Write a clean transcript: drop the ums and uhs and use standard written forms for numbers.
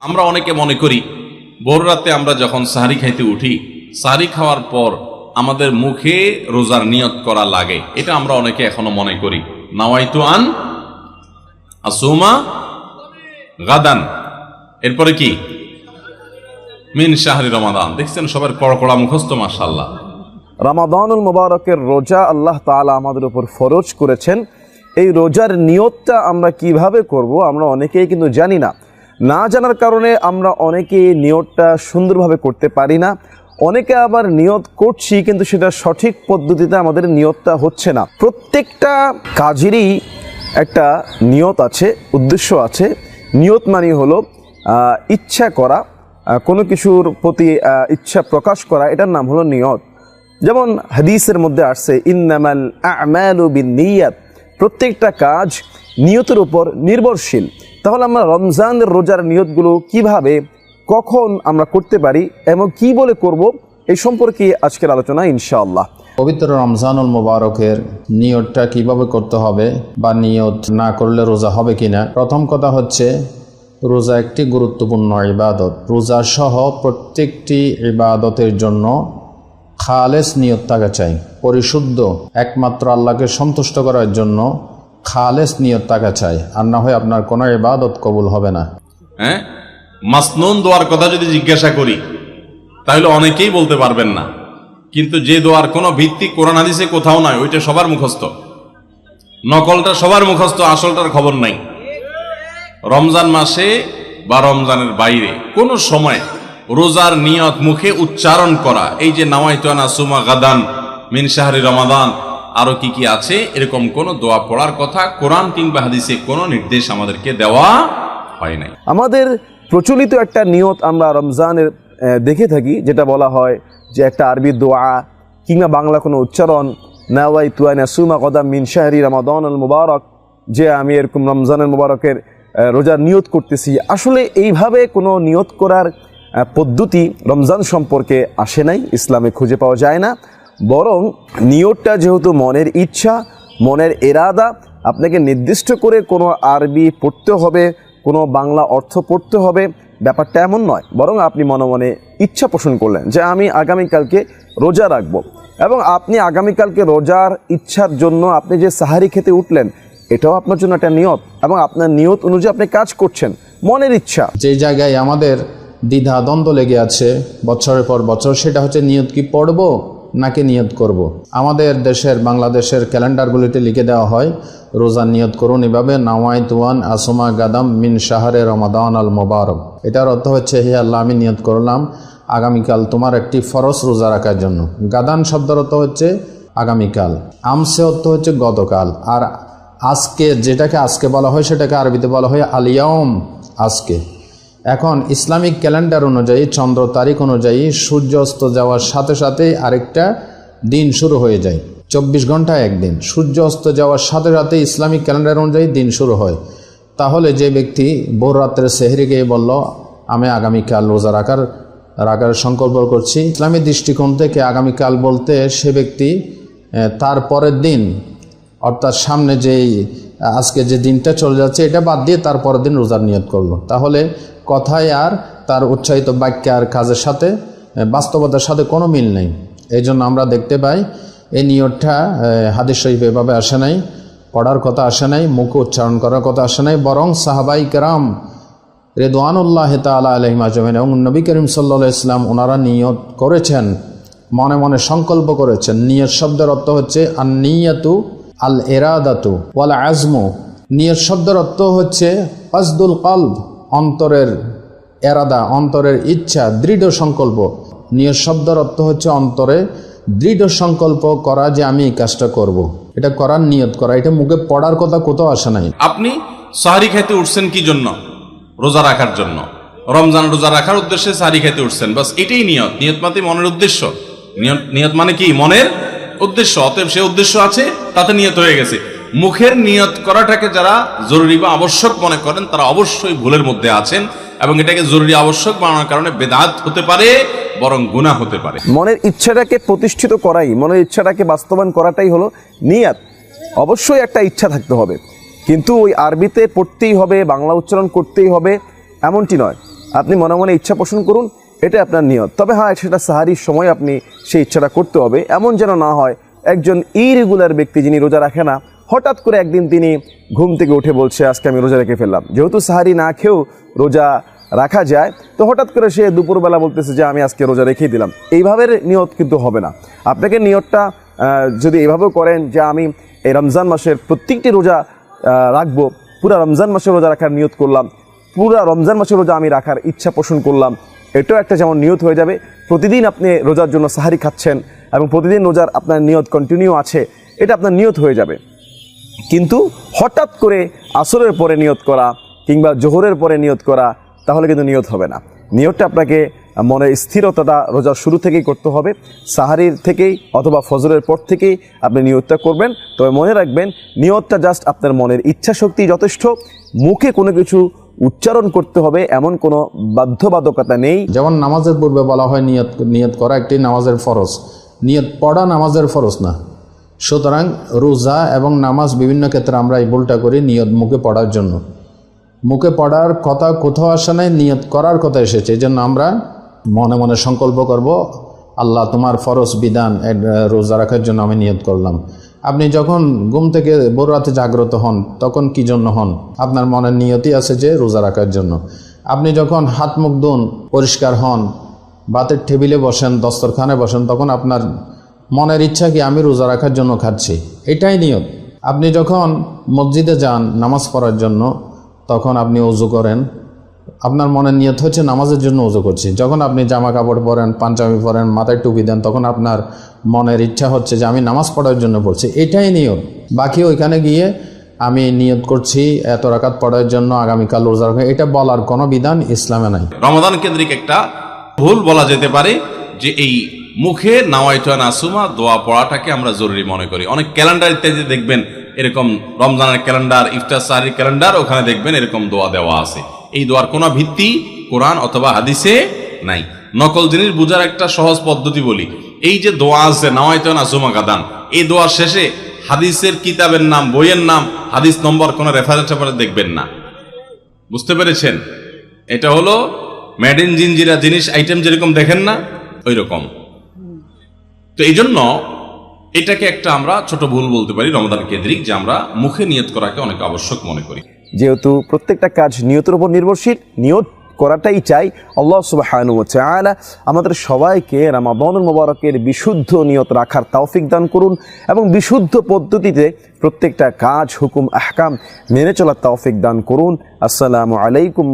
আমরা অনেকে মনে করি ভোর রাতে আমরা যখন সাহারি খাইতে উঠি, সাহারি খাওয়ার পর আমাদের মুখে রোজার নিয়ত করা লাগে। এটা আমরা অনেকে এখনো মনে করি, নাওয়াইতু আন আসুমা গাদান, এরপরে কি মিন শাহরি রমাদান। দেখছেন সবার কড়া মুখস্থ, মাশাআল্লাহ। রমাদানুল মুবারকের রোজা আল্লাহ তাআলা আমাদের উপর ফরজ করেছেন। এই রোজার নিয়তটা আমরা কিভাবে করব আমরা অনেকেই কিন্তু জানি না। না জানার কারণে আমরা অনেকে নিয়তটা সুন্দরভাবে করতে পারি না। অনেকে আবার নিয়ত করছি কিন্তু সেটা সঠিক পদ্ধতিতে আমাদের নিয়তটা হচ্ছে না। প্রত্যেকটা কাজেরই একটা নিয়ত আছে, উদ্দেশ্য আছে। নিয়ত মানে হলো ইচ্ছা করা, কোনো কিছুর প্রতি ইচ্ছা প্রকাশ করা, এটার নাম হলো নিয়ত। যেমন হাদিসের মধ্যে আসছে ইন্নামাল আমালু বিন্নিয়াত, প্রত্যেকটা কাজ নিয়তের উপর নির্ভরশীল। তাহলে আমরা রমজানের রোজার নিয়তগুলো কিভাবে, কখন আমরা করতে পারি এবং কি বলে করব, এই সম্পর্কে আজকের আলোচনা ইনশাআল্লাহ। পবিত্র রমজানুল মুবারকের নিয়তটা কিভাবে করতে হবে বা নিয়ত না করলে রোজা হবে কিনা। প্রথম কথা হচ্ছে, রোজা একটি গুরুত্বপূর্ণ ইবাদত। রোজা সহ প্রত্যেকটি ইবাদতের জন্য খালেস নিয়ত থাকা চাই, পরিশুদ্ধ একমাত্র আল্লাহকে সন্তুষ্ট করার জন্য খালেস নিয়ত থাকা চাই, আর না হয় আপনার কোনো ইবাদত কবুল হবে না। মাসনুন দোয়ার কথা যদি জিজ্ঞাসা করি তাহলে অনেকেই বলতে পারবেন না, কিন্তু যে দোয়ার কোনো ভিত্তি কোরআন হাদিসে কোথাও নাই, ওইটা সবার মুখস্থ। নকলটা সবার মুখস্থ, আসলটার খবর নাই। রমজান মাসে বা রমজানের বাইরে কোনো সময় রোজার নিয়ত মুখে উচ্চারণ করা, এই যে নাওয়াইতু আন আসুমা গাদান মিন শাহরি রমাদান, আরো কি কি আছে, এরকম কোন দোয়া পড়ার কথা কোরআন কিংবা হাদিসে কোনো নির্দেশ আমাদেরকে দেওয়া হয় নাই। আমাদের প্রচলিত একটা নিয়ত আমরা রমজানের দেখে থাকি, যেটা বলা হয় যে একটা আরবি দোয়া কিংবা বাংলা কোনো উচ্চারণ, নাওয়াইতু আন আসুমা গাদান মিন শাহরি রমাদানুল মুবারক, যে আমি এরকম রমজানের মুবারকের রোজার নিয়ত করতেছি। আসলে এইভাবে কোনো নিয়ত করার পদ্ধতি রমজান সম্পর্কে আসে নাই, ইসলামে খুঁজে পাওয়া যায় না। বরং নিয়তটা যেহেতু মনের ইচ্ছা, মনের এরাদা, আপনাকে নির্দিষ্ট করে কোনো আরবি পড়তে হবে, কোনো বাংলা অর্থ পড়তে হবে, ব্যাপারটা এমন নয়। বরং আপনি মনে মনে ইচ্ছা পোষণ করলেন যে আমি আগামীকালকে রোজা রাখবো, এবং আপনি আগামীকালকে রোজার ইচ্ছার জন্য আপনি যে সাহারি খেতে উঠলেন, এটাও আপনার জন্য একটা নিয়ত, এবং আপনার নিয়ত অনুযায়ী আপনি কাজ করছেন, মনের ইচ্ছা। যে জায়গায় আমাদের দ্বিধা দ্বন্দ্ব লেগে আছে বছরের পর বছর, সেটা হচ্ছে নিয়ত কি পড়বো নাকি নিয়ত করব। আমাদের দেশের বাংলাদেশের ক্যালেন্ডারগুলিতে লিখে দেওয়া হয় রোজার নিয়ত করুন এভাবে, নাওয়াইতু আন আসুমা গাদাম মিন শাহরে রমাদান আল মুবারক। এটার অর্থ হচ্ছে, হে আল্লাহ, আমি নিয়ত করলাম আগামীকাল তোমার একটি ফরজ রোজা রাখার জন্য। গাদান শব্দের অর্থ হচ্ছে আগামীকাল, আমসে অর্থ হচ্ছে গতকাল, আর আজকে যেটাকে আজকে বলা হয় সেটাকে আরবিতে বলা হয় আলিয়াউম, আজকে। এখন ইসলামিক ক্যালেন্ডার অনুযায়ী, চন্দ্র তারিখ অনুযায়ী সূর্য অস্ত যাওয়ার সাথে সাথেই আরেকটা দিন শুরু হয়ে যায়। 24 ঘন্টায় একদিন। সূর্য অস্ত যাওয়ার সাথে সাথে ইসলামিক ক্যালেন্ডার অনুযায়ী দিন শুরু হয়। তাহলে যে ব্যক্তি ভোর রাত্রে সেহরি গিয়ে বলল আমি আগামীকাল রোজা রাখার সংকল্প করছি, ইসলামী দৃষ্টিকোণ থেকে আগামীকাল বলতে সে ব্যক্তি তার পরের দিন, অর্থাৎ সামনে যেই আজকে যে দিনটা চলে যাচ্ছে এটা বাদ দিয়ে তারপরের দিন রোজার নিয়ত করলো। তাহলে কথায় আর তার উৎসাহিত বাক্য আর কাজের সাথে, বাস্তবতার সাথে কোনো মিল নেই। এই জন্য আমরা দেখতে পাই এই নিয়তটা হাদিস শরীফে এভাবে আসে নাই, পড়ার কথা আসে নাই, মুখে উচ্চারণ করার কথা আসে নাই। বরং সাহাবাই কেরাম রিদওয়ানুল্লাহ তাআলা আলাইহিম আজমাইন এবং নবী করিম সাল্লাল্লাহু আলাইহি ওয়াসাল্লাম ওনারা নিয়ত করেছেন, মনে মনে সংকল্প করেছেন। নিয়ত শব্দের অর্থ হচ্ছে আন-নিয়াতু আল ইরাদাতু ওয়াল আজমু। নিয়ত শব্দের অর্থ হচ্ছে কসদুল কলব, অন্তরের এরাদা, অন্তরের ইচ্ছা, দৃঢ় সংকল্প। নিয়ত শব্দের অর্থ হচ্ছে অন্তরে দৃঢ় সংকল্প করা যে আমি এই কাজটা করব, এটা করার নিয়ত করা। এটা মুখে পড়ার কথা কোথাও আসে নাই। আপনি সাহারি খাইতে উঠছেন কি জন্য? রোজা রাখার জন্য। রমজান রোজা রাখার উদ্দেশ্যে সাহারি খাইতে উঠছেন, বাস এটাই নিয়ত। নিয়ত মানে মনের উদ্দেশ্য। নিয়ত মানে কি? মনের উদ্দেশ্য। অতএব সে উদ্দেশ্য আছে, তাতে নিয়ত হয়ে গেছে। মুখের নিয়ত করাটাকে যারা জরুরি বা আবশ্যক মনে করেন তারা অবশ্যই ভুলের মধ্যে আছেন, এবং এটাকে জরুরি আবশ্যক বানানোর কারণে বেদাত হতে পারে, বরং গুনাহ হতে পারে। মনের ইচ্ছাটাকে প্রতিষ্ঠিত করাই, মনের ইচ্ছাটাকে বাস্তবায়ন করাটাই হলো নিয়াত। অবশ্যই একটা ইচ্ছা থাকতে হবে, কিন্তু ওই আরবিতে পড়তেই হবে, বাংলা উচ্চারণ করতেই হবে এমনটি নয়। আপনি মনে মনে ইচ্ছা পোষণ করুন, এটা আপনার নিয়ত। তবে হ্যাঁ, সেটা সাহারির সময় আপনি সেই ইচ্ছাটা করতে হবে। এমন যেন না হয় একজন ইরেগুলার ব্যক্তি যিনি রোজা রাখে না, হঠাৎ করে একদিন তিনি ঘুম থেকে উঠে বলছে আজকে আমি রোজা রেখে ফেললাম। যেহেতু সাহারি না খেয়েও রোজা রাখা যায়, তো হঠাৎ করে সে দুপুরবেলা বলতেছে যে আমি আজকে রোজা রেখেই দিলাম। এইভাবে নিয়ত কিন্তু হবে না। আপনাকে নিয়তটা যদি এইভাবেও করেন যে আমি এই রমজান মাসের প্রত্যেকটি রোজা রাখবো, পুরা রমজান মাসে রোজা রাখার নিয়ত করলাম, পুরা রমজান মাসে রোজা আমি রাখার ইচ্ছা পোষণ করলাম, এটাও একটা যেমন নিয়ত হয়ে যাবে। প্রতিদিন আপনি রোজার জন্য সাহারি খাচ্ছেন এবং প্রতিদিন রোজার আপনার নিয়ত কন্টিনিউ আছে, এটা আপনার নিয়ত হয়ে যাবে। কিন্তু হঠাৎ করে আসরের পরে নিয়ত করা কিংবা জোহরের পরে নিয়ত করা, তাহলে কিন্তু নিয়ত হবে না। নিয়তটা আপনাকে মনের স্থিরতাটা রোজার শুরু থেকেই করতে হবে, সাহারির থেকেই অথবা ফজরের পর থেকেই আপনি নিয়তটা করবেন। তবে মনে রাখবেন, নিয়তটা জাস্ট আপনার মনের ইচ্ছা শক্তি যথেষ্ট, মুখে কোনো কিছু উচ্চারণ করতে হবে এমন কোনো বাধ্যবাধকতা নেই। যেমন নামাজের পূর্বে বলা হয় নিয়ত করা একটি নামাজের ফরজ, নিয়ত পড়া নামাজের ফরজ না। সুতরাং রোজা এবং নামাজ বিভিন্ন ক্ষেত্রে আমরা এই ভুলটা করি নিয়ত মুখে পড়ার জন্য। মুখে পড়ার কথা কোথাও আসে নাই, নিয়ত করার কথা এসেছে। এই জন্য আমরা মনে মনে সংকল্প করব, আল্লাহ তোমার ফরজ বিধান রোজা রাখার জন্য আমি নিয়ত করলাম। আপনি যখন ঘুম থেকে ভোর রাতে জাগ্রত হন, তখন কি জন্য হন? আপনার মনের নিয়তই আছে যে রোজা রাখার জন্য। আপনি যখন হাত মুখ ধুন, পরিষ্কার হন, ভাতের টেবিলে বসেন, দস্তরখানে বসেন, তখন আপনার মনের ইচ্ছা কি আমি রোজা রাখার জন্য খাচ্ছি, এটাই নিয়ত। আপনি যখন মসজিদে যান নামাজ পড়ার জন্য, তখন আপনি ওযু করেন, আপনার মনের নিয়ত হচ্ছে নামাজের জন্য ওযু করছি। যখন আপনি জামা কাপড় পরেন, পাঞ্জাবি পরেন, মাথায় টুপি দেন, তখন আপনার মনের ইচ্ছা হচ্ছে যে আমি নামাজ পড়ার জন্য পড়ছি, এটাই নিয়ত। বাকি ওইখানে গিয়ে আমি নিয়ত করছি এত রাকাত পড়ার জন্য আগামীকাল রোজা রাখা, এটা বলার কোনো বিধান ইসলামে নাই। রমাদান কেন্দ্রিক একটা ভুল বলা যেতে পারে যে এই মুখে নাওয়াইতু আন আসুমা দোয়া পড়াটাকে আমরা জরুরি মনে করি। অনেক ক্যালেন্ডার ইত্যাদি দেখবেন এরকম রমজানের ক্যালেন্ডার, ইফতার সাহরির ক্যালেন্ডার, ওখানে দেখবেন এরকম দোয়া দেওয়া আছে। এই দোয়ার কোনো ভিত্তি কোরআন অথবা হাদিসে নাই। নকল জিনিস বোঝার একটা সহজ পদ্ধতি বলি, এই যে দোয়া আছে নাওয়াইতু আন আসুমা গাদান, এই দোয়ার শেষে হাদিসের কিতাবের নাম, বইয়ের নাম, হাদিস নম্বর, কোনো রেফারেন্স দেখবেন না। বুঝতে পেরেছেন? এটা হলো মেড ইন জিনজিরা জিনিস আইটেম যেরকম দেখেন না, ওই রকম। তো এই জন্য এটাকে একটা আমরা ছোট ভুল বলতে পারি রমাদান কেন্দ্রিক, যে আমরা মুখে নিয়ত করাকে অনেক আবশ্যক মনে করি। যেহেতু প্রত্যেকটা কাজ নিয়তের উপর নির্ভরশীল, নিয়ত করাটাই চাই। আল্লাহ সুবহানাহু ওয়া তাআলা আমাদের সবাইকে রমাদানুল মুবারকের বিশুদ্ধ নিয়ত রাখার তৌফিক দান করুন এবং বিশুদ্ধ পদ্ধতিতে প্রত্যেকটা কাজ, হুকুম, আহকাম মেনে চলার তৌফিক দান করুন। আসসালামু আলাইকুম।